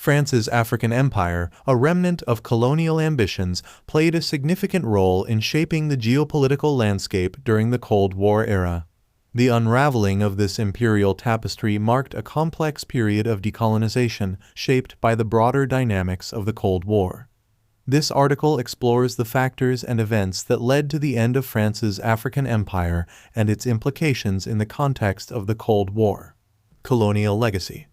France's African Empire, a remnant of colonial ambitions, played a significant role in shaping the geopolitical landscape during the Cold War era. The unraveling of this imperial tapestry marked a complex period of decolonization shaped by the broader dynamics of the Cold War. This article explores the factors and events that led to the end of France's African Empire and its implications in the context of the Cold War. Colonial legacy.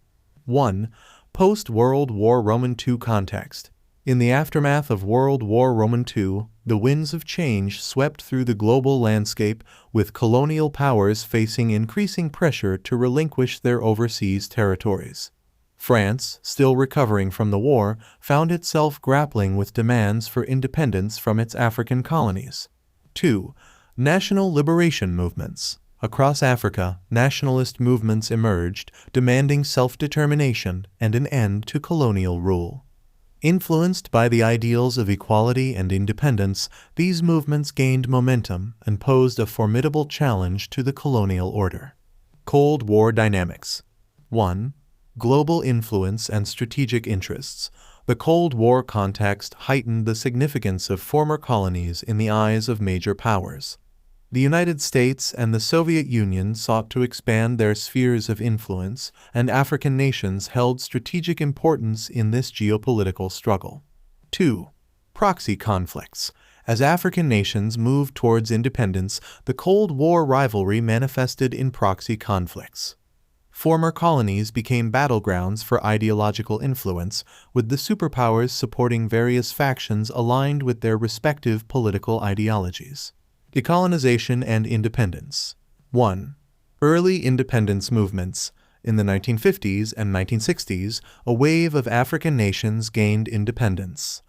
1. Post-World War Roman II context. In the aftermath of World War Roman II, the winds of change swept through the global landscape, with colonial powers facing increasing pressure to relinquish their overseas territories. France, still recovering from the war, found itself grappling with demands for independence from its African colonies. 2. National liberation movements. Across Africa, nationalist movements emerged, demanding self-determination and an end to colonial rule. Influenced by the ideals of equality and independence, these movements gained momentum and posed a formidable challenge to the colonial order. Cold War dynamics. 1. Global influence and strategic interests. The Cold War context heightened the significance of former colonies in the eyes of major powers. The United States and the Soviet Union sought to expand their spheres of influence, and African nations held strategic importance in this geopolitical struggle. 2. Proxy conflicts. As African nations moved towards independence, the Cold War rivalry manifested in proxy conflicts. Former colonies became battlegrounds for ideological influence, with the superpowers supporting various factions aligned with their respective political ideologies. Decolonization and independence. 1. Early independence movements. In the 1950s and 1960s, a wave of African nations gained independence.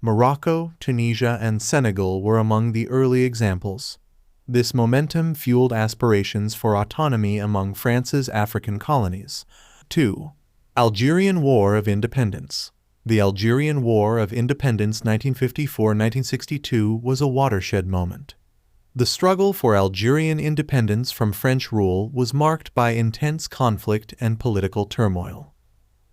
Morocco, Tunisia, and Senegal were among the early examples. This momentum fueled aspirations for autonomy among France's African colonies. 2. Algerian War of Independence. The Algerian War of Independence 1954-1962 was a watershed moment. The struggle for Algerian independence from French rule was marked by intense conflict and political turmoil.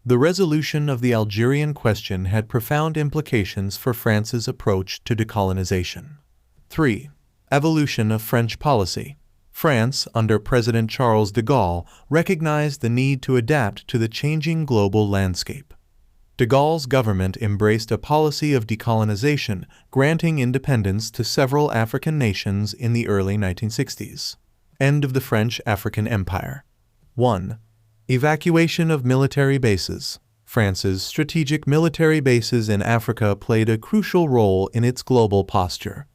The resolution of the Algerian question had profound implications for France's approach to decolonization. 3. Evolution of French policy. France, under President Charles de Gaulle, recognized the need to adapt to the changing global landscape. De Gaulle's government embraced a policy of decolonization, granting independence to several African nations in the early 1960s. End of the French African Empire. 1. Evacuation of military bases. France's strategic military bases in Africa played a crucial role in its global posture.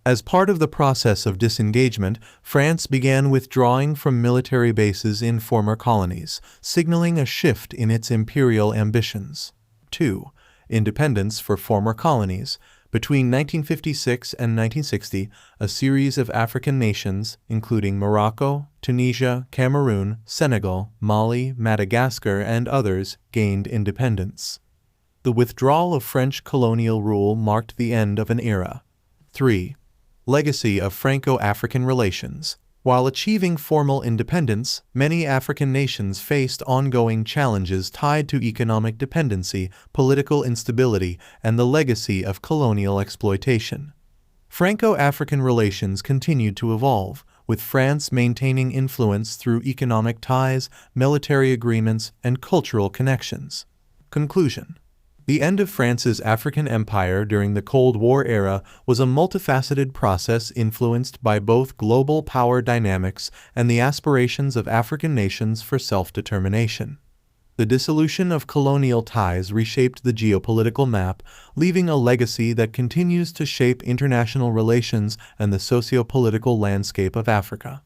As part of the process of disengagement, France began withdrawing from military bases in former colonies, signaling a shift in its imperial ambitions. 2. Independence for former colonies. Between 1956 and 1960, a series of African nations, including Morocco, Tunisia, Cameroon, Senegal, Mali, Madagascar, and others, gained independence. The withdrawal of French colonial rule marked the end of an era. 3. Legacy of Franco-African relations. While achieving formal independence, many African nations faced ongoing challenges tied to economic dependency, political instability, and the legacy of colonial exploitation. Franco-African relations continued to evolve, with France maintaining influence through economic ties, military agreements, and cultural connections. Conclusion. The end of France's African Empire during the Cold War era was a multifaceted process influenced by both global power dynamics and the aspirations of African nations for self-determination. The dissolution of colonial ties reshaped the geopolitical map, leaving a legacy that continues to shape international relations and the socio-political landscape of Africa.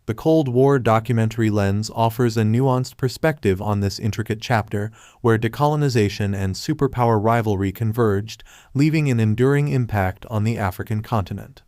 The Cold War documentary lens offers a nuanced perspective on this intricate chapter, where decolonization and superpower rivalry converged, leaving an enduring impact on the African continent.